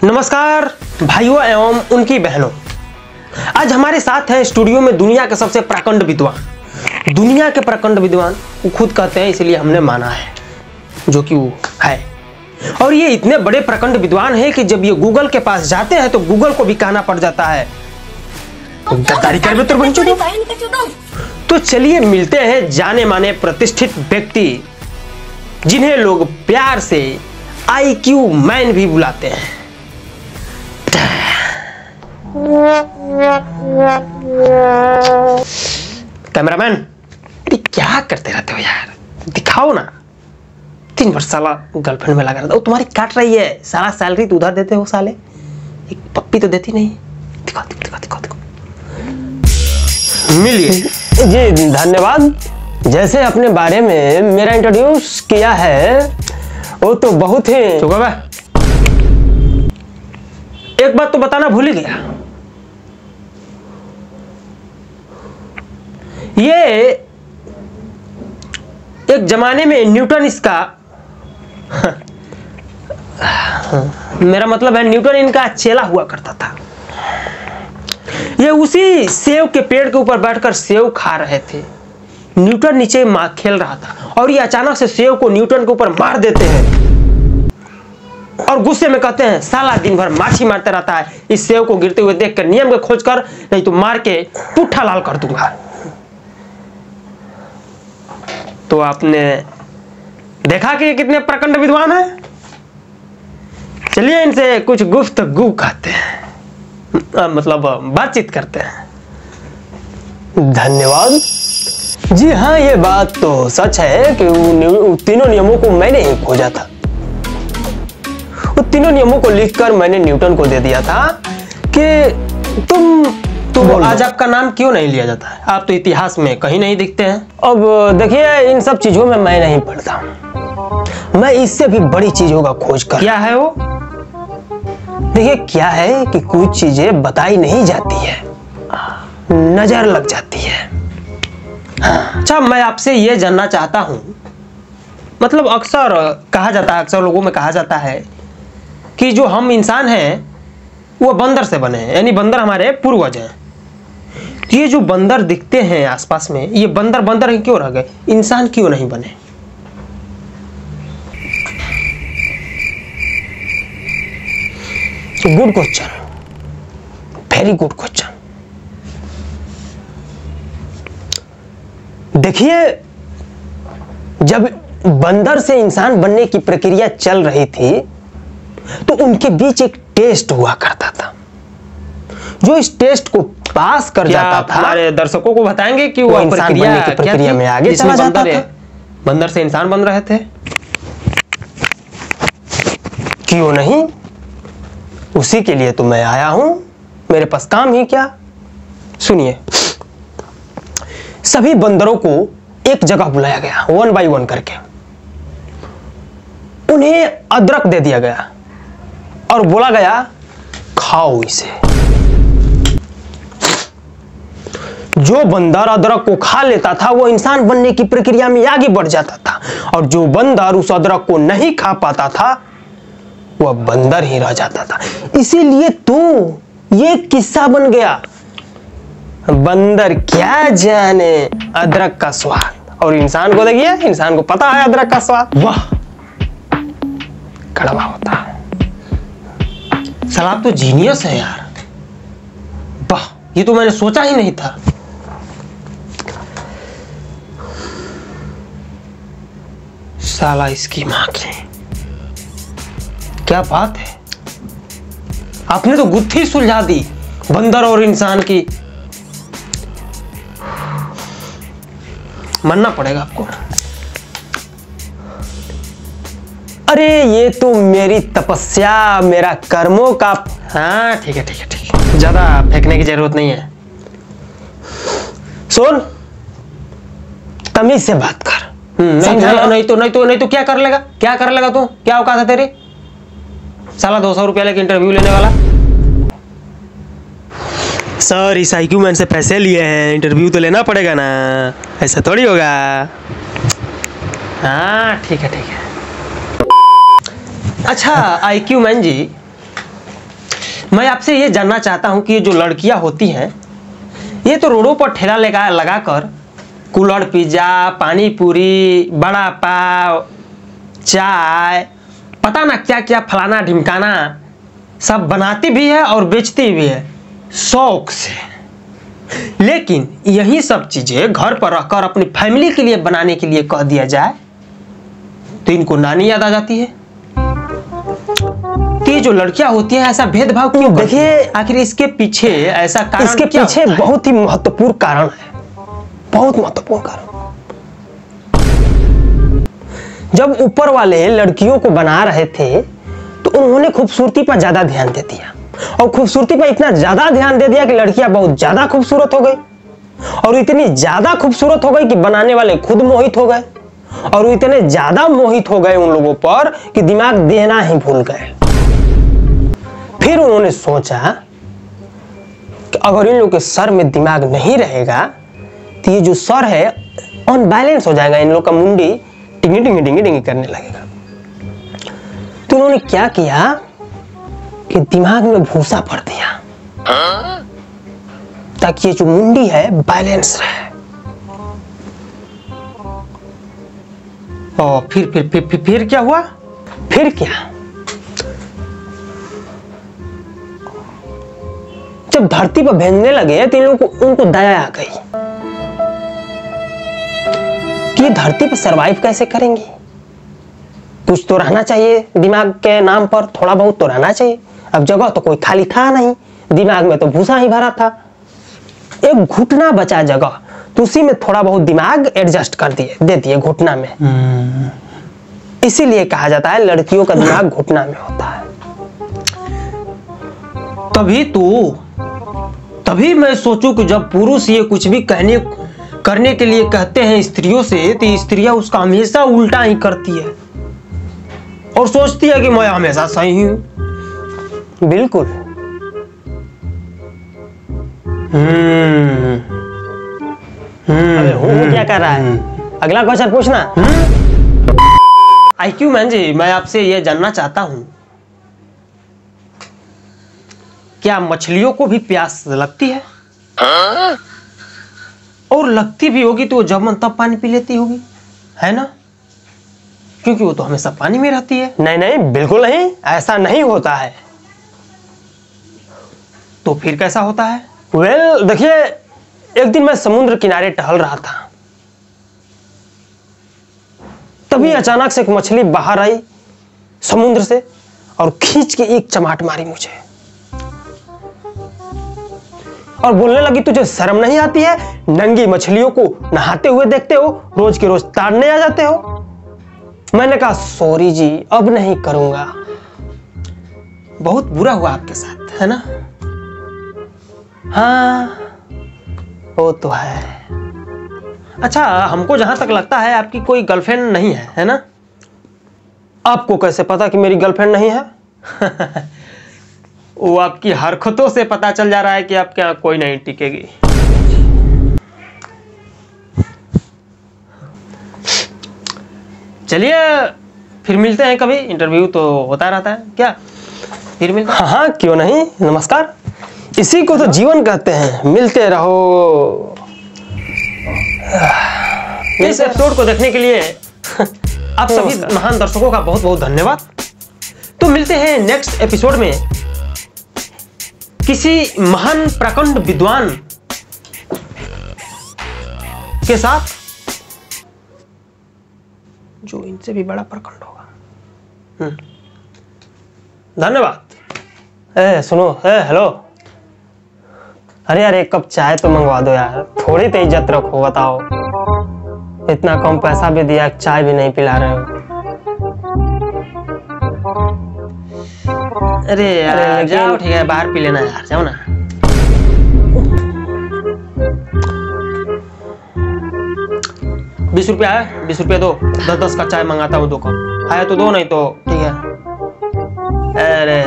नमस्कार भाइयों एवं उनकी बहनों, आज हमारे साथ हैं स्टूडियो में दुनिया के सबसे प्रकांड विद्वान। दुनिया के प्रकांड विद्वान वो खुद कहते हैं, इसलिए हमने माना है जो कि वो है। और ये इतने बड़े प्रकांड विद्वान हैं कि जब ये गूगल के पास जाते हैं तो गूगल को भी कहना पड़ जाता है गद्दारी कर में तो बन चुके। तो चलिए मिलते हैं जाने माने प्रतिष्ठित व्यक्ति जिन्हें लोग प्यार से IQ मैन भी बुलाते हैं। कैमरामैन, क्या करते रहते हो यार, दिखाओ ना। 3 वर्ष साला गर्लफ्रेंड में लगा रहता, वो तुम्हारी काट रही है। सारा सैलरी तो उधर देते हो साले, एक पप्पी तो देती नहीं। दिखाओ दिखाओ दिखाओ दिखाओ। मिलिए जी, धन्यवाद। जैसे अपने बारे में मेरा इंट्रोड्यूस किया है वो तो बहुत ही चुका बा। एक बात तो बताना भूल ही गया, ये एक जमाने में न्यूटन इसका मेरा मतलब है न्यूटन इनका चेला हुआ करता था। ये उसी सेव के पेड़ के ऊपर बैठकर सेव खा रहे थे। न्यूटन नीचे खेल रहा था और ये अचानक से सेव को न्यूटन के ऊपर मार देते हैं और गुस्से में कहते हैं साला दिन भर माछी मारता रहता है, इस सेव को गिरते हुए देखकर नियम को खोज कर, नहीं तो मार के पुट्ठा लाल कर दूंगा। तो आपने देखा कि ये कितने प्रकांड विद्वान हैं। चलिए इनसे कुछ गुफ्तगू कहते हैं, मतलब बातचीत करते हैं। धन्यवाद। जी हाँ, ये बात तो सच है कि उन तीनों नियमों को मैंने ही खोजा था। उन तीनों नियमों को लिखकर मैंने न्यूटन को दे दिया था कि तुम तो आज आपका नाम क्यों नहीं लिया जाता है? आप तो इतिहास में कहीं नहीं दिखते हैं। अब देखिए, इन सब चीजों में मैं नहीं पढ़ता, मैं इससे भी बड़ी चीजों का खोज कर। क्या है वो? देखिए क्या है कि कुछ चीजें बताई नहीं जाती है, नजर लग जाती है। अच्छा, मैं आपसे ये जानना चाहता हूं, मतलब अक्सर कहा जाता है, अक्सर लोगों में कहा जाता है कि जो हम इंसान हैं वो बंदर से बने हैं, यानी बंदर हमारे पूर्वज हैं। ये जो बंदर दिखते हैं आसपास में, ये बंदर बंदर ही क्यों रह गए, इंसान क्यों नहीं बने? Good question, very good question. देखिए, जब बंदर से इंसान बनने की प्रक्रिया चल रही थी तो उनके बीच एक टेस्ट हुआ करता था। जो इस टेस्ट को पास कर जाता था, हमारे दर्शकों को बताएंगे कि वो प्रक्रिया में आगे चला जाता था। बंदर से इंसान बन रहे थे। क्यों नहीं, उसी के लिए तो मैं आया हूं। मेरे पास काम ही क्या। सुनिए, सभी बंदरों को एक जगह बुलाया गया, 1 by 1 करके। उन्हें अदरक दे दिया गया और बोला गया खाओ इसे। जो बंदर अदरक को खा लेता था वो इंसान बनने की प्रक्रिया में आगे बढ़ जाता था, और जो बंदर उस अदरक को नहीं खा पाता था वह बंदर ही रह जाता था। इसीलिए तो ये किस्सा बन गया। बंदर क्या जाने अदरक का स्वाद, और इंसान को देखिए, इंसान को पता है अदरक का स्वाद। वाह, कड़वा होता है। साला आप तो जीनियस है यार। वाह, ये तो मैंने सोचा ही नहीं था। साला इसकी मां की, क्या बात है। आपने तो गुत्थी सुलझा दी बंदर और इंसान की। मानना पड़ेगा आपको। अरे ये तो मेरी तपस्या, मेरा कर्मों का। हाँ ठीक है ठीक है ठीक है, ज्यादा फेंकने की जरूरत नहीं है। सुन, तमीज से बात कर। नहीं तो क्या कर लेगा, क्या कर लेगा तू? क्या औकात है तेरी? साला 200 रुपया लेके इंटरव्यू लेने वाला। सर इस IQ मैन से पैसे लिए हैं, इंटरव्यू तो लेना पड़ेगा ना, ऐसा थोड़ी होगा। हाँ ठीक है ठीक है। अच्छा IQ मैन जी, मैं आपसे ये जानना चाहता हूं कि ये जो लड़कियां होती हैं, ये तो रोडों पर ठेला लगाकर कुल्हड़ पिज्जा, पानी पूरी, बड़ा पाव, चाय, पता ना क्या क्या फलाना ढिमकाना सब बनाती भी है और बेचती भी है शौक से। लेकिन यही सब चीजें घर पर रखकर अपनी फैमिली के लिए बनाने के लिए कह दिया जाए तो इनको नानी याद आ जाती है। कि जो लड़कियां होती हैं ऐसा भेदभाव क्यों? देखिए, आखिर इसके पीछे ऐसा कारण इसके क्या पीछे होता है? बहुत ही महत्वपूर्ण कारण है, बहुत महत्वपूर्ण कारण। जब ऊपर वाले लड़कियों को बना रहे थे तो उन्होंने खूबसूरती पर ज्यादा ध्यान दे दिया, और खूबसूरती पर इतना ज्यादा ध्यान दे दिया कि लड़कियां बहुत ज्यादा खूबसूरत हो गई, और इतनी ज्यादा खूबसूरत हो गई कि बनाने वाले खुद मोहित हो गए, और इतने ज्यादा मोहित हो गए उन लोगों पर कि दिमाग देना ही भूल गए। फिर उन्होंने सोचा कि अगर इन लोगों के सर में दिमाग नहीं रहेगा तो ये जो सर है अनबैलेंस हो जाएगा, इन लोग का मुंडी टिंगी टिंगी टिंगी टिंगी करने लगेगा। तो उन्होंने क्या किया कि दिमाग में भूसा भर दिया ताकि ये जो मुंडी है बैलेंस रहे। और फिर क्या हुआ? फिर क्या, जब धरती पर भेजने लगे तो इन लोगों को उनको दया आ गई कि ये धरती पर सरवाइव कैसे करेंगी, कुछ तो रहना चाहिए दिमाग के नाम पर, थोड़ा बहुत तो रहना चाहिए। अब जगह तो कोई खाली था नहीं, दिमाग में तो भूसा ही भरा था, एक घुटना बचा जगह, तो उसी में थोड़ा बहुत दिमाग एडजस्ट कर दिए, दे दिए घुटना में। इसीलिए कहा जाता है लड़कियों का दिमाग घुटना में होता है। तभी मैं सोचूं कि जब पुरुष ये कुछ भी करने के लिए कहते हैं स्त्रियों से, तो स्त्रियां उसका हमेशा उल्टा ही करती है और सोचती है कि मैं हमेशा सही हूं। बिल्कुल। अबे वो क्या कर रहा है? अगला क्वेश्चन पूछना। IQ मैन जी, मैं आपसे यह जानना चाहता हूं, क्या मछलियों को भी प्यास लगती है? और लगती भी होगी तो जब मन तब पानी पी लेती होगी, है ना? क्योंकि वो तो हमेशा पानी में रहती है। नहीं नहीं, बिल्कुल नहीं, ऐसा नहीं होता है। तो फिर कैसा होता है? वेल, देखिए, एक दिन मैं समुद्र किनारे टहल रहा था, तभी अचानक से एक मछली बाहर आई समुद्र से और खींच के एक चमाट मारी मुझे और बोलने लगी, तुझे शर्म नहीं आती है? नंगी मछलियों को नहाते हुए देखते हो, रोज के रोज ताड़ने आ जाते हो। मैंने कहा सॉरी जी, अब नहीं करूंगा। बहुत बुरा हुआ आपके साथ, है ना? हाँ, वो तो है। अच्छा, हमको जहां तक लगता है आपकी कोई गर्लफ्रेंड नहीं है ना? आपको कैसे पता कि मेरी गर्लफ्रेंड नहीं है? वो आपकी हरकतों से पता चल जा रहा है कि आपके यहाँ कोई नहीं टिकेगी। चलिए, फिर मिलते हैं कभी, इंटरव्यू तो होता रहता है क्या? फिर मिलते हैं। हाँ, क्यों नहीं, नमस्कार। इसी को तो जीवन कहते हैं, मिलते रहो। इस एपिसोड को देखने के लिए आप सभी महान दर्शकों का बहुत बहुत धन्यवाद। तो मिलते हैं नेक्स्ट एपिसोड में किसी महान प्रकांड विद्वान के साथ जो इनसे भी बड़ा प्रकांड होगा। धन्यवाद। सुनो, हेलो, अरे यार एक कप चाय तो मंगवा दो यार, थोड़ी तो इज्जत रखो। बताओ, इतना कम पैसा भी दिया, चाय भी नहीं पिला रहे हो। अरे यार जाओ, ठीक है, बाहर पी लेना यार, जाओ ना। ₹20 है, ₹20 दो, 10-10 का चाय मंगाता हूँ 2 कप। आया तो दो, नहीं तो ठीक है। अरे